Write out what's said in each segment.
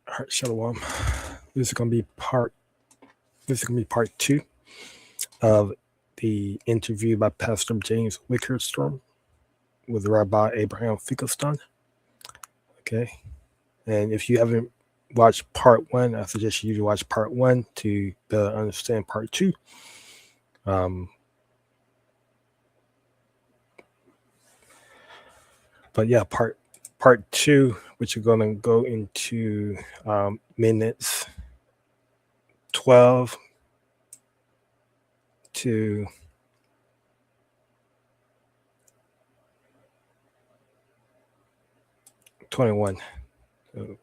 All right, Shalom. This is gonna be part 2 of the interview by Pastor James Wickstrom with Rabbi Abraham Finkelstein. Okay, and if you haven't watched part 1, I suggest you watch part 1 to understand part 2. But yeah, part 2, which are gonna go into minutes 12 to 21. So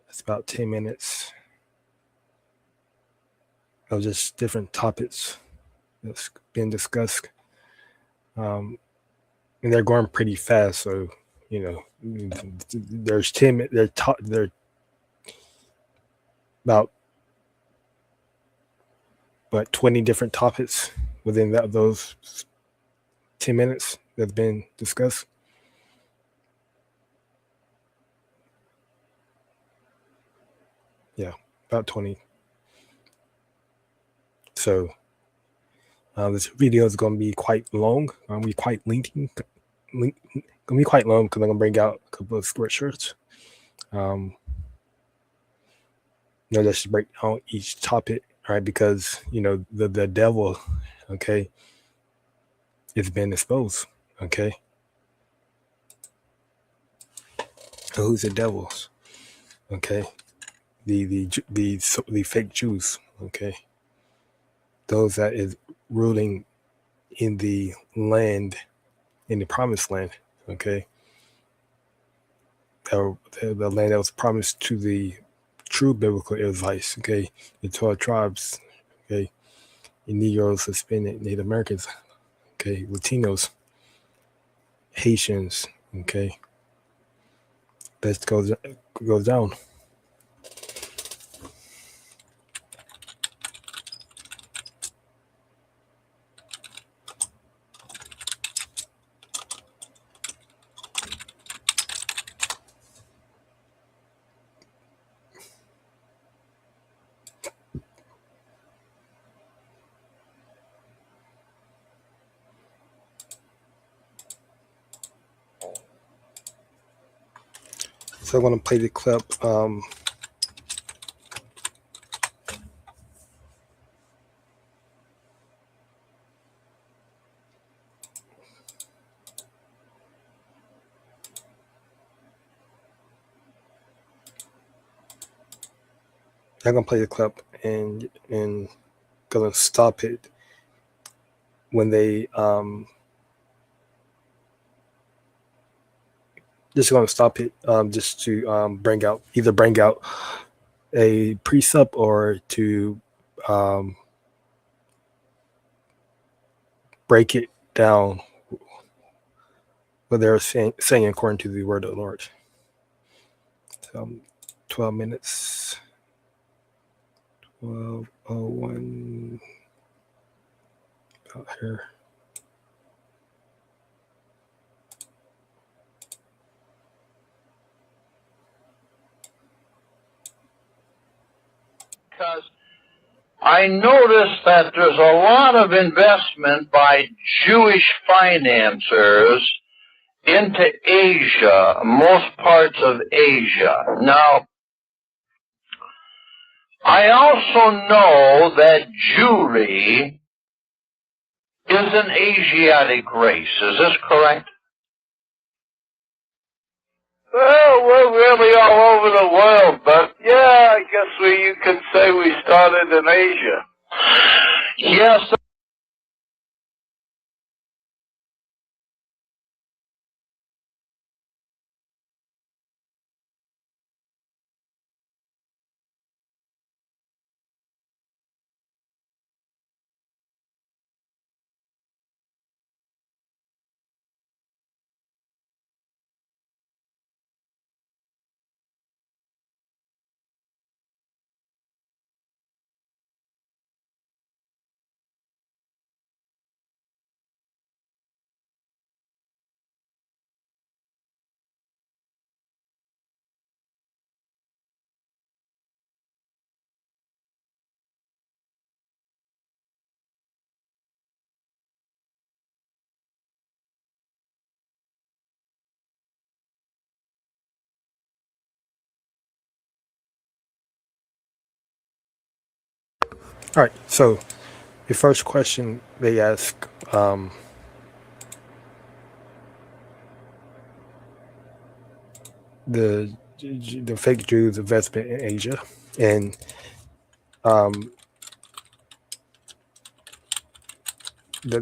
it's about 10 minutes of just different topics that's been discussed. And they're going pretty fast, so there's 10. They're about 20 different topics within those 10 minutes that's been discussed. Yeah, about 20. So this video is going to be quite long. Going to be quite lengthy. Going to be quite long because I'm going to bring out a couple of scriptures. Let's break down each topic, right? Because the devil, okay, it's been exposed. Okay, so who's the devils? Okay, the fake Jews. Okay, those that is ruling in the land, in the promised land. Okay, the land that was promised to the true biblical Israelites. Okay, the 12 tribes. Okay, the Negroes, Hispanic, Native Americans. Okay, Latinos, Haitians. Okay, that goes down. So I'm going to play the clip. I'm going to play the clip and going to stop it when they just going to stop it just to bring out a precept or to break it down what they're saying according to the word of the Lord. 12 minutes. 12:01 out here. Because I noticed that there's a lot of investment by Jewish financiers into Asia, most parts of Asia. Now, I also know that Jewry is an Asiatic race. Is this correct? Well, we're really all over the world, but yeah, I guess you could say we started in Asia. Yes, All right. So the first question they ask, the fake Jews' investment in Asia, and um, and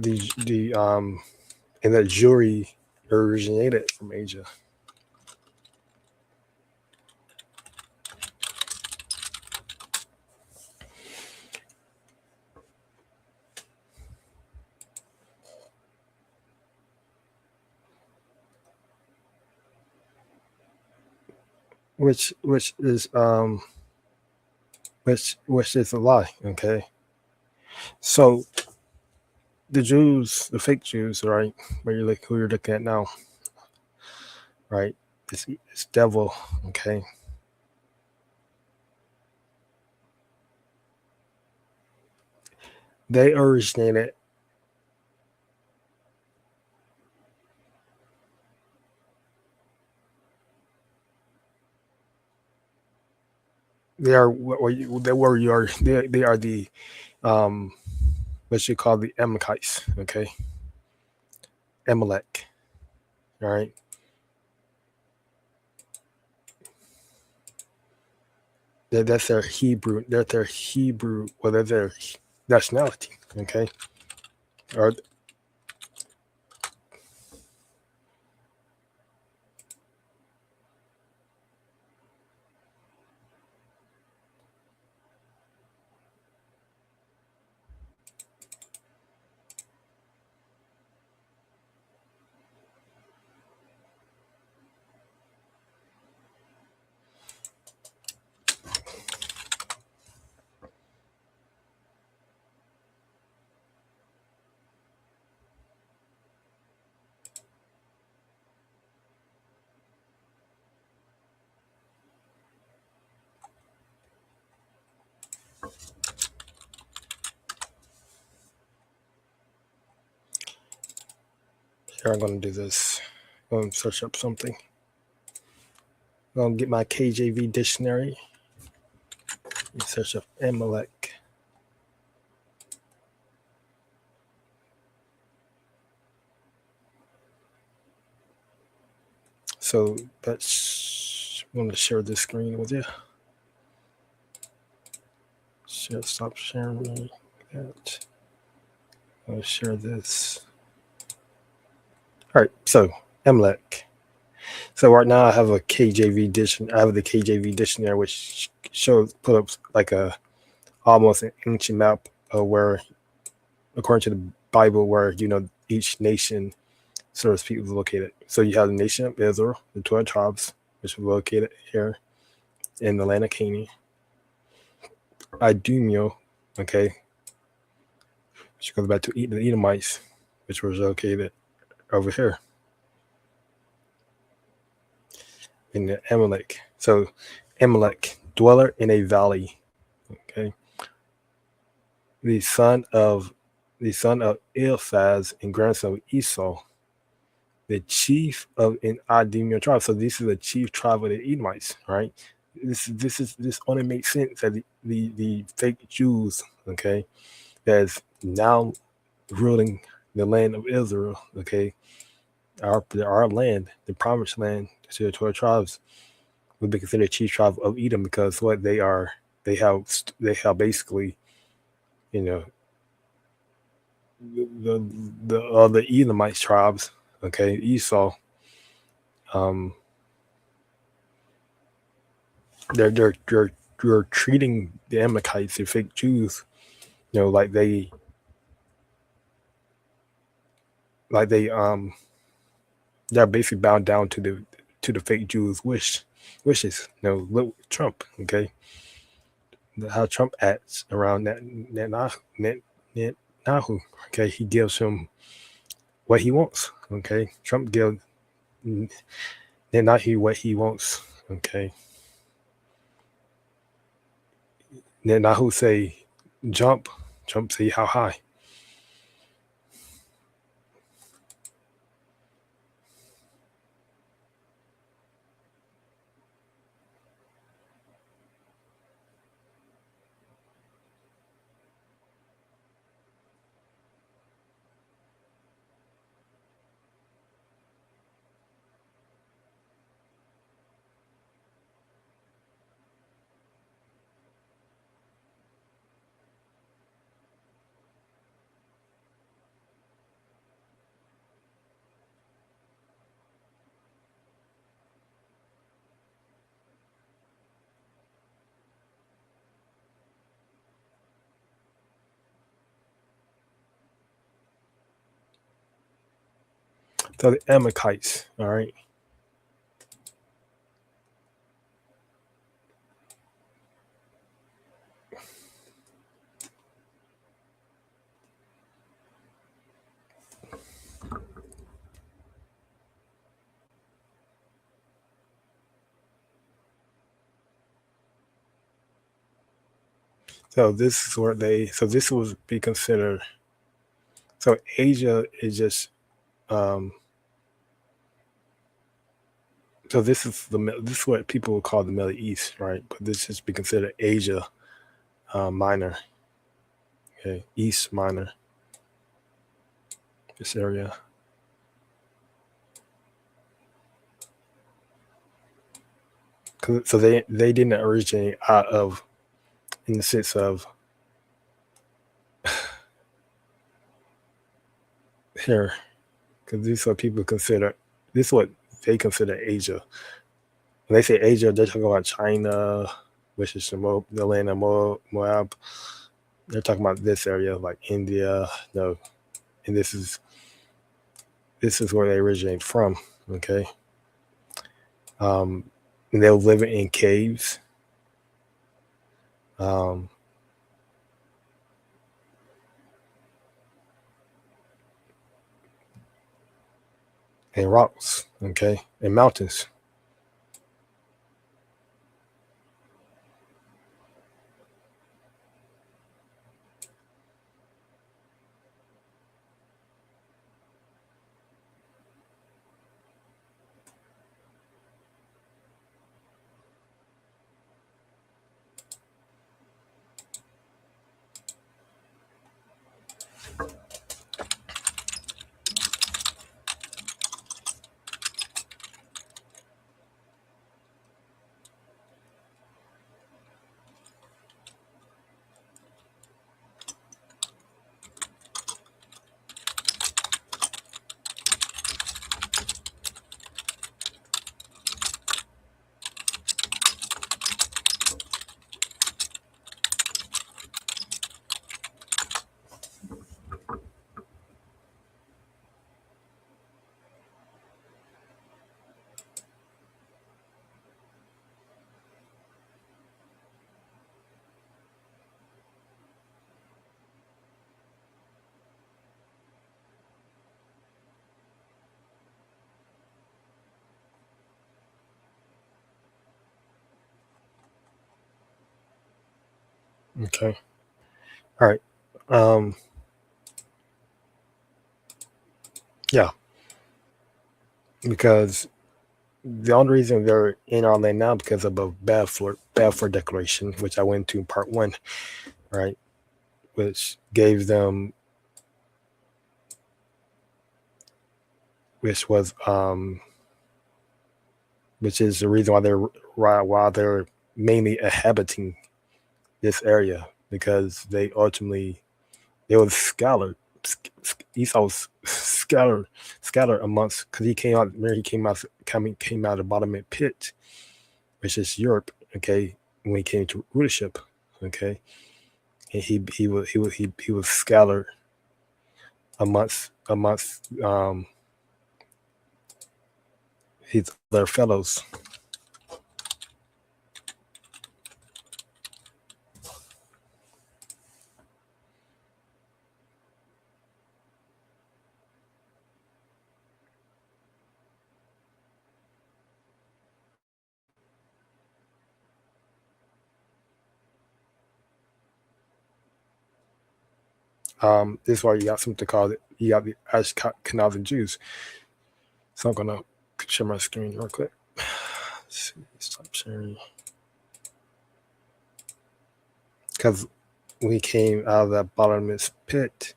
that Jewry originated from Asia, which is which is a lie. Okay, so the Jews, the fake Jews, right? Who you're looking at now, right? It's devil. Okay, they originated. They are they are the um what you call the Amalekites. Okay, Amalek. All right. That's their Hebrew. That's their Hebrew. Well, that's their nationality. Okay. Or here I'm gonna do this. I'm gonna search up something. I'm gonna get my KJV dictionary. And search up Amalek. So that's. I'm gonna share this screen with you. Stop sharing me. That. I'll share this. All right. So Amalek. So right now I have a KJV dictionary. I have the KJV dictionary, which put up like almost an ancient map of where, according to the Bible, where each nation, so to speak, was located. So you have the nation of Israel, the 12 tribes, which were located here in the land of Canaan. Idumea, okay, which goes back to the Edomites, which was located over here in the Amalek. So Amalek, dweller in a valley, okay, the son of Eliphaz and grandson of Esau, the chief of an Idumea tribe. So this is the chief tribe of the Edomites, right? This only makes sense that the fake Jews, okay, that's now ruling the land of Israel, okay, our land, the promised land to the 12 tribes, would be considered chief tribe of Edom because what they have basically, the other Edomite tribes, okay, Esau, they're treating the Amalekites, the fake Jews, like they they're basically bound down to the fake Jews' wishes. Look Trump, okay, how Trump acts around Netanyahu, okay, he gives him what he wants, okay. Trump gives Netanyahu what he wants, okay. Netanyahu say jump, Trump say how high. So the Amalekites, all right. So this is where they. So this would be considered. So Asia is just. Um, so this is what people would call the Middle East, right? But this is be considered Asia Minor, okay, East Minor, this area. So they didn't originate out of, in the sense of here, because this is what people consider. This is what they consider Asia. When they say Asia, they're talking about China, which is the land of Moab. They're talking about this area, like India. No, and this is where they originate from. Okay, and they were living in caves. And rocks, okay, and mountains. Okay, all right. Yeah, because the only reason they're in our land now because of a Balfour Declaration, which I went to in part one, right, which gave them, which was which is the reason why they're mainly inhabiting this area, because they ultimately they were scattered. Esau was scattered amongst, because he came out. Remember, he came out of the bottom pit, which is Europe. Okay, when he came to rulership. Okay, and he was scattered amongst his other fellows. This is why you got something called, you got the Ashkenazi Jews. So I'm gonna share my screen real quick. Let's see, stop sharing. Because we came out of that bottomless pit.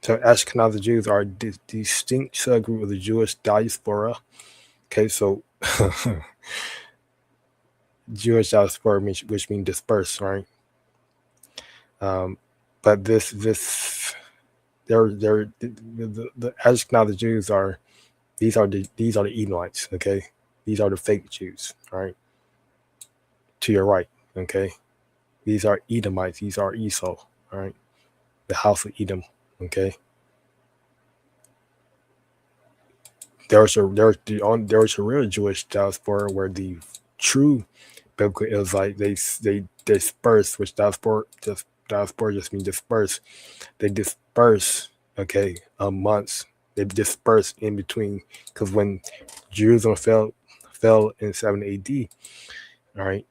So Ashkenazi Jews are a distinct subgroup of the Jewish diaspora. Okay, so Jewish diaspora, which means dispersed, right? But they're the Ashkenazi Jews are these are the Edomites, okay? These are the fake Jews, right? To your right, okay? These are Edomites. These are Esau. All right, the house of Edom. Okay. There's a real Jewish diaspora where the true biblical Israelite they disperse, which diaspora just means disperse. They disperse, okay, months. They disperse in between, because when Jerusalem fell in 70 AD, all right,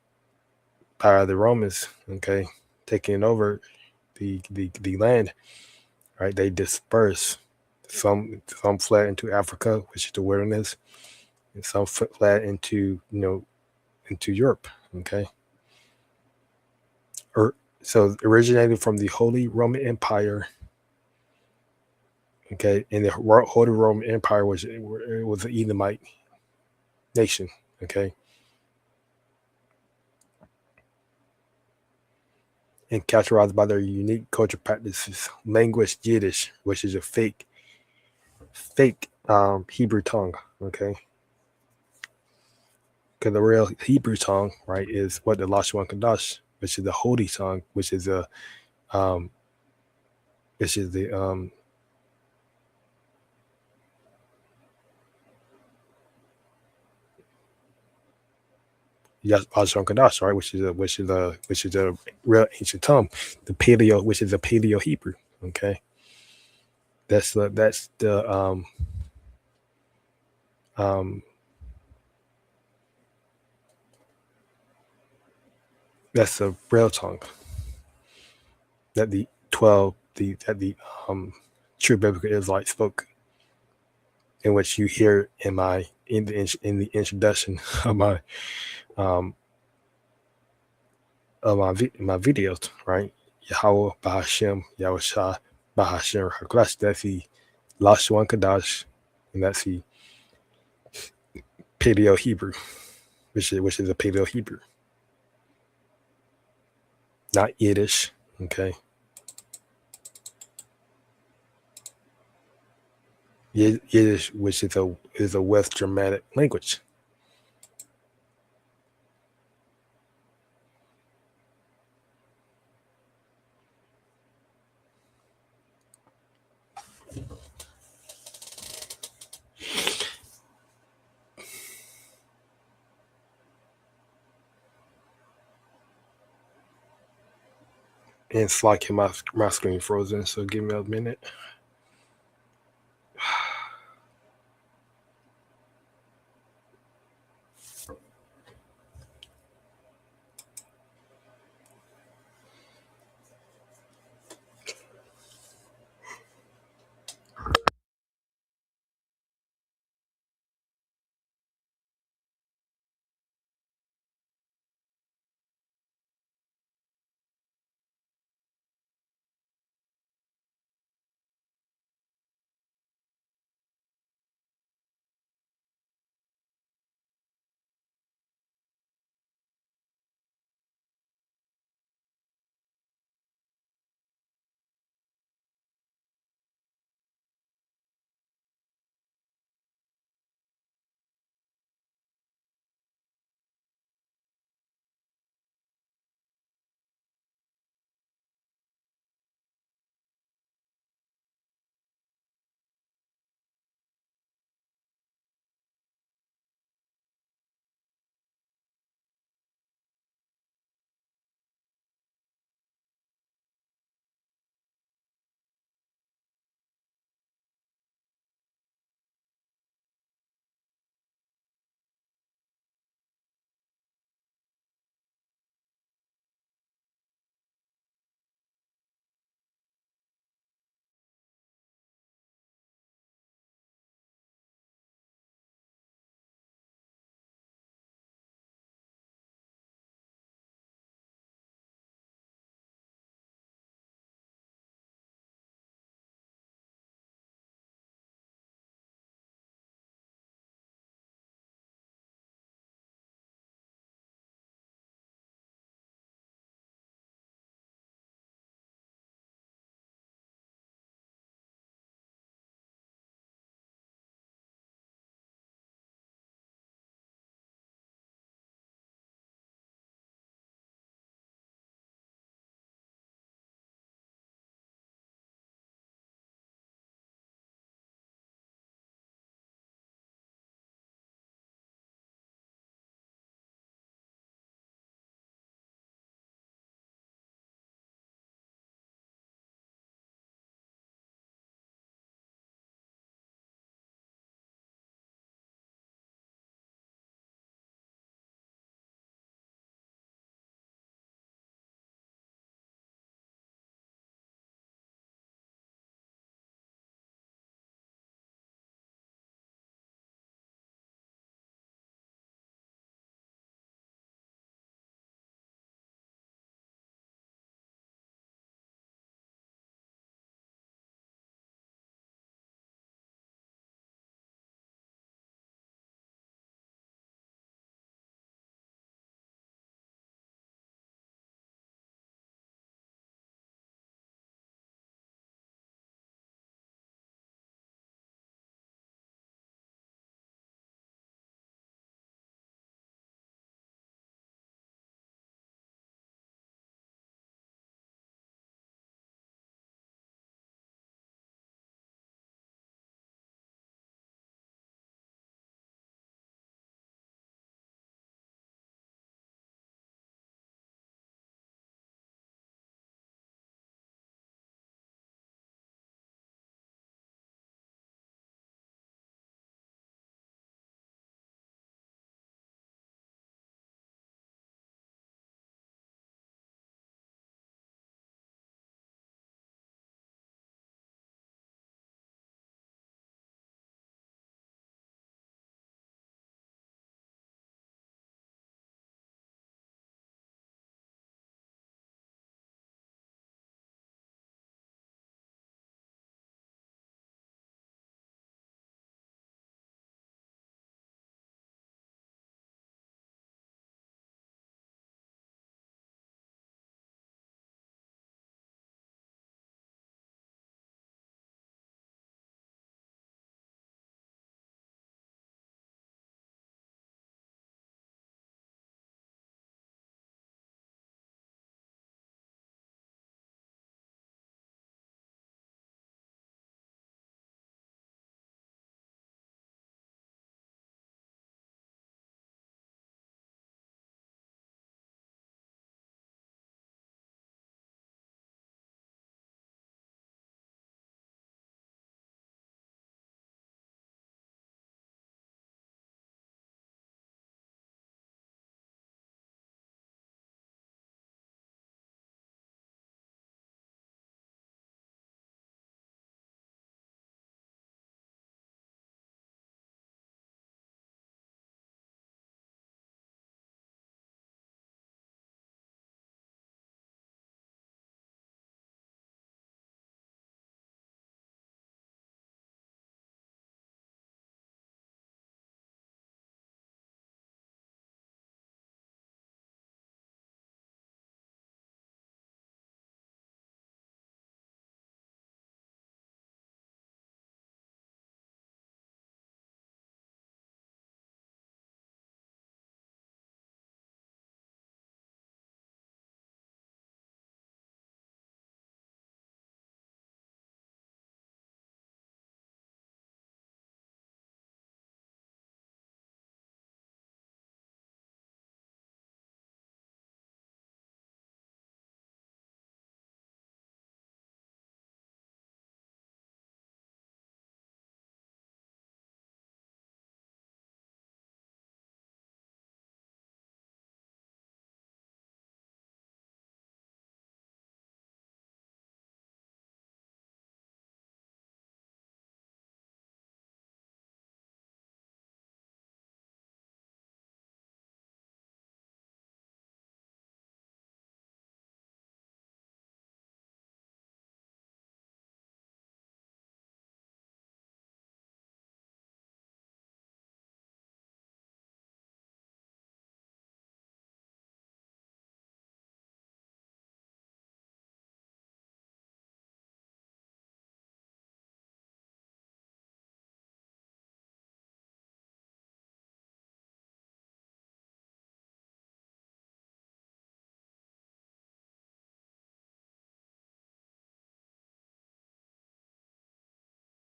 by the Romans, okay, taking over the land, right? They disperse. Some fled into Africa, which is the wilderness, and some fled into into Europe. Okay, so originated from the Holy Roman Empire. Okay, and the Holy Roman Empire was an Edomite nation. Okay, and characterized by their unique cultural practices, language Yiddish, which is a fake Hebrew tongue. Okay, because the real Hebrew tongue, right, is what the Lashon Kadash, which is the holy tongue, which is the Lashon Kadash, right, which is a real ancient tongue, the Paleo, which is a Paleo Hebrew. Okay, that's the that's the real tongue that the true biblical Israelites spoke, in which you hear in the introduction of my my videos, right? Yahweh Bahashem, Yahushua Bahashem Haklash. That's the Lashon Kadash, and that's the Paleo Hebrew, which is a Paleo Hebrew, not Yiddish. Okay, Yiddish, which is a West Germanic language. And it's like my screen frozen, so give me a minute.